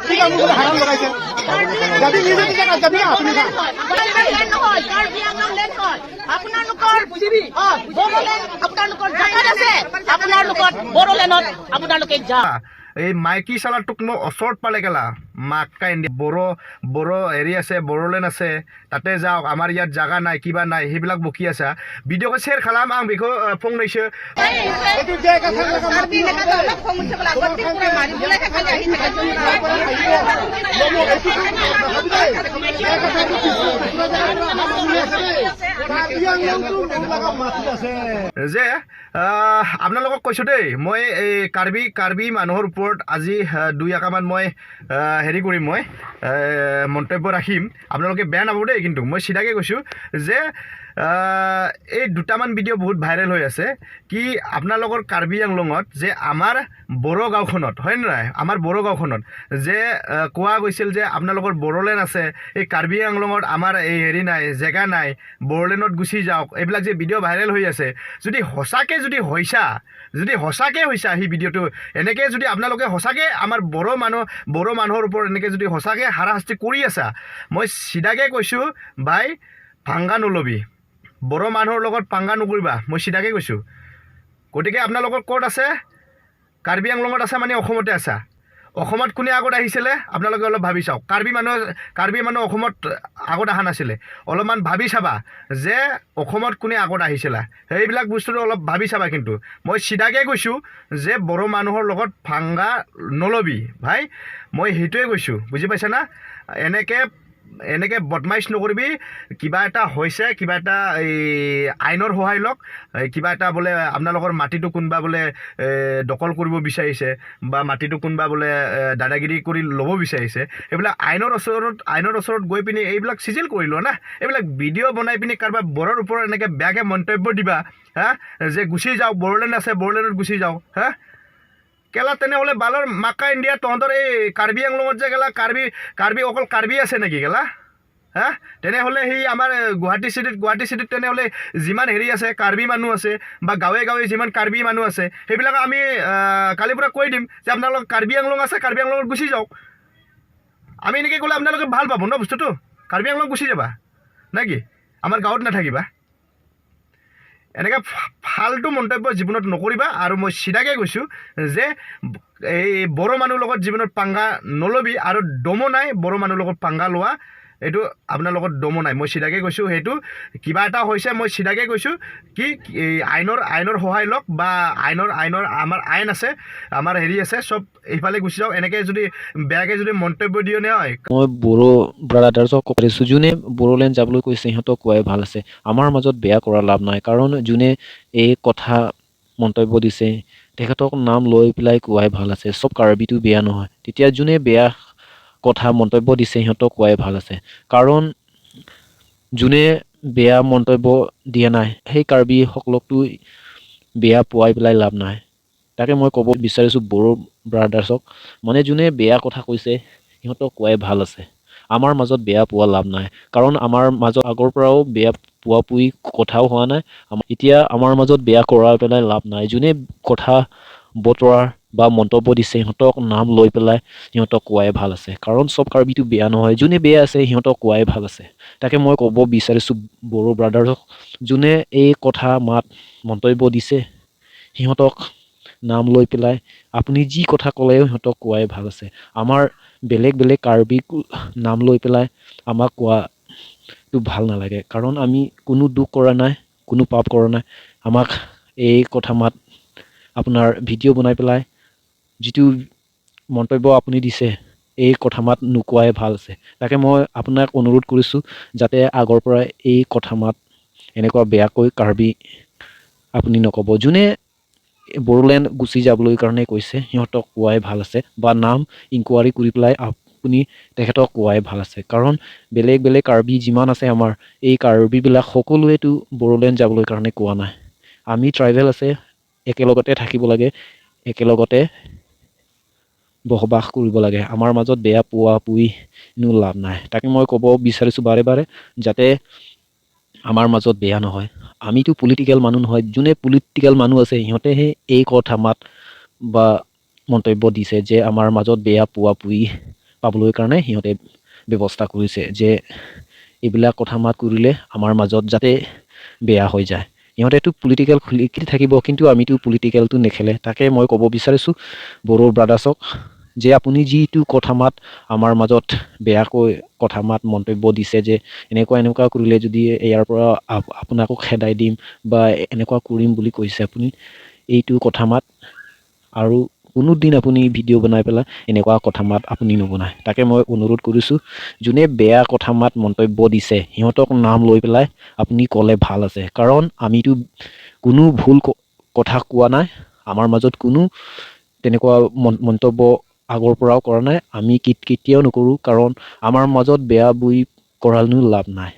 ঠিক আছে মোক হাৰাম লগাইছে যদি নিজে নিজে যদি আপুনি আপোনালোকৰ বুজিবি আপোনালোকৰ বড়োলেণ্ডত আপোনালোকে যা এই মাইকী চালাটোক মই ওচৰত পালে গেলা মাক কাইন্দি বড়ো হেৰি আছে বড়োলেণ্ড আছে তাতে যাওক আমাৰ ইয়াত জাগা নাই কিবা নাই সেইবিলাক বকি আছা ভিডিঅ'কে শ্বেয়াৰ খালাম আं बेखौ फंनैसो এইটো যে কথা যে আপোনালোকক কৈছোঁ দেই মই এই কাৰ্বি মানুহৰ ওপৰত আজি দুই একামান মই হেৰি কৰিম মই মন্তব্য ৰাখিম আপোনালোকে বেয়া নাপাব দেই কিন্তু মই চিধাকৈ কৈছোঁ যে এই দুটামান ভিডিঅ' বহুত ভাইৰেল হৈ আছে কি আপোনালোকৰ কাৰ্বি আংলঙত যে আমাৰ বড়ো গাঁওখনত হয় নাই আমাৰ বড়ো গাঁওখনত যে কোৱা গৈছিল যে আপোনালোকৰ বড়োলেণ্ড আছে এই কাৰ্বি আংলঙত আমাৰ এই হেৰি নাই জেগা নাই বড়োলেণ্ডত গুচি যাওক এইবিলাক যে ভিডিঅ' ভাইৰেল হৈ আছে যদি সঁচাকৈ হৈছা সেই ভিডিঅ'টো এনেকৈ যদি আপোনালোকে সঁচাকৈ আমাৰ বড়ো মানুহৰ ওপৰত এনেকৈ যদি সঁচাকৈ হাৰাশাস্তি কৰি আছা মই চিধাকৈ কৈছোঁ ভাই ভাংগা নলবি বড়ো মানুহৰ লগত পাংগা নকৰিবা মই চিধাকৈ কৈছোঁ গতিকে আপোনালোকৰ ক'ত আছে কাৰ্বি আংলঙত আছে মানে অসমতে আছা অসমত কোনে আগত আহিছিলে আপোনালোকে অলপ ভাবি চাওক কাৰ্বি মানুহ অসমত আগত অহা নাছিলে অলপমান ভাবি চাবা যে অসমত কোনে আগত আহিছিলে সেইবিলাক বস্তুটো অলপ ভাবি চাবা কিন্তু মই চিধাকৈ কৈছোঁ যে বড়ো মানুহৰ লগত ভাংগা নলবি ভাই মই সেইটোৱে কৈছোঁ বুজি পাইছা না এনেকৈ বদমাইছ নকৰিবি কিবা এটা হৈছে কিবা এটা এই আইনৰ সহায় লওক কিবা এটা বোলে আপোনালোকৰ মাটিটো কোনোবা বোলে দখল কৰিব বিচাৰিছে বা মাটিটো কোনোবা বোলে দাদাগিৰি কৰি ল'ব বিচাৰিছে এইবিলাক আইনৰ ওচৰত গৈ পিনি এইবিলাক চিজিল কৰি লোৱা না এইবিলাক ভিডিঅ' বনাই পিনি কাৰোবাৰ বড়োৰ ওপৰত এনেকৈ বেয়াকৈ মন্তব্য দিবা হা যে গুচি যাওক বড়োলেণ্ড আছে বড়োলেণ্ডত গুচি যাওক হা কেলা তেনেহ'লে বালৰ মাকা ইণ্ডিয়া তহঁতৰ এই কাৰ্বি আংলঙত যে গেলা কাৰ্বি অকল কাৰ্বি আছে নেকি গেলা হা তেনেহ'লে সেই আমাৰ গুৱাহাটী চিটিত তেনেহ'লে যিমান হেৰি আছে কাৰ্বি মানুহ আছে বা গাঁৱে যিমান কাৰ্বি মানুহ আছে সেইবিলাক আমি কালিৰ পৰা কৈ দিম যে আপোনালোক কাৰ্বি আংলং আছে কাৰ্বি আংলঙত গুচি যাওক আমি এনেকৈ ক'লে আপোনালোকে ভাল পাব ন বস্তুটো কাৰ্বি আংলং গুচি যাবা নে কি আমাৰ গাঁৱত নাথাকিবা এনেকৈ ফাল্টু মন্তব্য জীৱনত নকৰিবা আৰু মই চিধাকৈ কৈছোঁ যে এই বড়ো মানুহৰ লগত জীৱনত পাংগা নল'বি আৰু দমো নাই বড়ো মানুহৰ লগত পাংগা লোৱা এইটো আপোনাৰ লগত দমো নাই মই চিধাকৈ কৈছোঁ সেইটো কিবা এটা হৈছে মই চিধাকৈ কৈছোঁ কি আইনৰ সহায় লওক বা আইনৰ আমাৰ আইন আছে আমাৰ হেৰি আছে চব এইফালে গুচি যাওক এনেকৈ যদি বেয়াকৈ যদি মন্তব্য দিওঁ নহয় মই বড়ো ব্ৰাদাৰ্ছক ক'ব পাৰিছোঁ যোনে বড়োলেণ্ড যাবলৈ কৈছে সিহঁতক কোৱাই ভাল আছে আমাৰ মাজত বেয়া কৰা লাভ নাই কাৰণ যোনে এই কথা মন্তব্য দিছে তেখেতক নাম লৈ পেলাই কোৱাই ভাল আছে চব কাৰ্বিটো বেয়া নহয় তেতিয়া যোনে বেয়া কথা মন্তব্য দিছে সিহঁতক কোৱাই ভাল আছে কাৰণ যোনে বেয়া মন্তব্য দিয়া নাই সেই কাৰ্বিসকলকতো বেয়া পোৱাই পেলাই লাভ নাই তাকে মই ক'ব বিচাৰিছোঁ বড়ো ব্ৰাদাৰ্ছক মানে যোনে বেয়া কথা কৈছে সিহঁতক কোৱাই ভাল আছে আমাৰ মাজত বেয়া পোৱা লাভ নাই কাৰণ আমাৰ মাজত আগৰ পৰাও বেয়া পোৱা পুই কথাও হোৱা নাই এতিয়া আমাৰ মাজত বেয়া কৰা পেলাই লাভ নাই যোনে কথা বতৰা বা মন্তব্য দিছে সিহঁতক নাম লৈ পেলাই সিহঁতক কোৱাই ভাল আছে কাৰণ চব কাৰ্বিটো বেয়া নহয় যোনে বেয়া আছে সিহঁতক কোৱাই ভাল আছে তাকে মই ক'ব বিচাৰিছোঁ বড়ো ব্ৰাদাৰ্ছক যোনে এই কথা মন্তব্য দিছে সিহঁতক নাম লৈ পেলাই আপুনি যি কথা ক'লেও সিহঁতক কোৱাই ভাল আছে আমাৰ বেলেগ কাৰ্বিক নাম লৈ পেলাই আমাক কোৱাটো ভাল নালাগে কাৰণ আমি কোনো দুখ কৰা নাই কোনো পাপ কৰা নাই আমাক এই কথা আপোনাৰ ভিডিঅ' বনাই পেলাই যিটো মন্তব্য আপুনি দিছে এই কথা নোকোৱাই ভাল আছে তাকে মই আপোনাক অনুৰোধ কৰিছোঁ যাতে আগৰ পৰা এই কথা এনেকুৱা বেয়াকৈ কাৰ্বি আপুনি নক'ব যোনে বড়োলেণ্ড গুচি যাবলৈ কাৰণে কৈছে সিহঁতক কোৱাই ভাল আছে বা নাম ইনকুৱাৰী কৰি পেলাই আপুনি তেখেতক কোৱাই ভাল আছে কাৰণ বেলেগ কাৰ্বি যিমান আছে আমাৰ এই কাৰ্বিবিলাক সকলোৱেতো বড়োলেণ্ড যাবলৈ কাৰণে কোৱা নাই আমি ট্ৰাইবেল আছে একেলগতে থাকিব লাগে একেলগতে বসবাস কৰিব লাগে আমাৰ মাজত বেয়া পোৱা পুইনো লাভ নাই তাকে মই ক'ব বিচাৰিছোঁ বাৰে যাতে আমাৰ মাজত বেয়া নহয় আমিতো পলিটিকেল মানুহ নহয় যোনে পলিটিকেল মানুহ আছে সিহঁতেহে এই কথা বা মন্তব্য দিছে যে আমাৰ মাজত বেয়া পোৱা পুই পাবলৈ কাৰণে সিহঁতে ব্যৱস্থা কৰিছে যে এইবিলাক কথা মাত কৰিলে আমাৰ মাজত যাতে বেয়া হৈ যায় সিহঁতেতো পলিটিকেল খুলি থাকিব কিন্তু আমিতো পলিটিকেলটো নেখেলে তাকে মই ক'ব বিচাৰিছোঁ বড়ো ব্ৰাদাৰ্ছক যে আপুনি যিটো কথা মাত আমাৰ মাজত বেয়াকৈ কথা মাত মন্তব্য দিছে যে এনেকুৱা কৰিলে যদি ইয়াৰ পৰা আপোনাকো খেদাই দিম বা এনেকুৱা কৰিম বুলি কৈছে আপুনি এইটো কথা মাত আৰু কোনোদিন আপুনি ভিডিঅ' বনাই পেলাই এনেকুৱা কথা মাত আপুনি নবনায় তাকে মই অনুৰোধ কৰিছোঁ যোনে বেয়া কথা মাত মন্তব্য দিছে সিহঁতক নাম লৈ পেলাই আপুনি ক'লে ভাল আছে কাৰণ আমিতো কোনো ভুল কথা কোৱা নাই আমাৰ মাজত কোনো তেনেকুৱা মন্তব্য আগৰ পৰাও কৰা নাই আমি কেতিয়াও নকৰোঁ কাৰণ আমাৰ মাজত বেয়া বই কৰানো লাভ নাই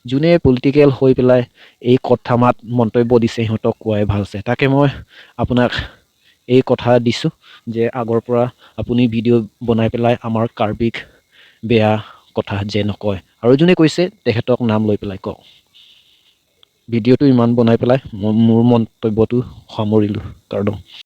যোনে পলিটিকেল হৈ পেলাই এই কথা মাত মন্তব্য দিছে সিহঁতক কোৱাই ভাল আছে তাকে মই আপোনাক এই কথা দিছোঁ যে আগৰ পৰা আপুনি ভিডিঅ' বনাই পেলাই আমাৰ কাৰ্বিক বেয়া কথা যে নকয় আৰু যোনে কৈছে তেখেতক নাম লৈ পেলাই কওক ভিডিঅ'টো ইমান বনাই পেলাই মোৰ মন্তব্যটো সামৰিলোঁ কাৰণ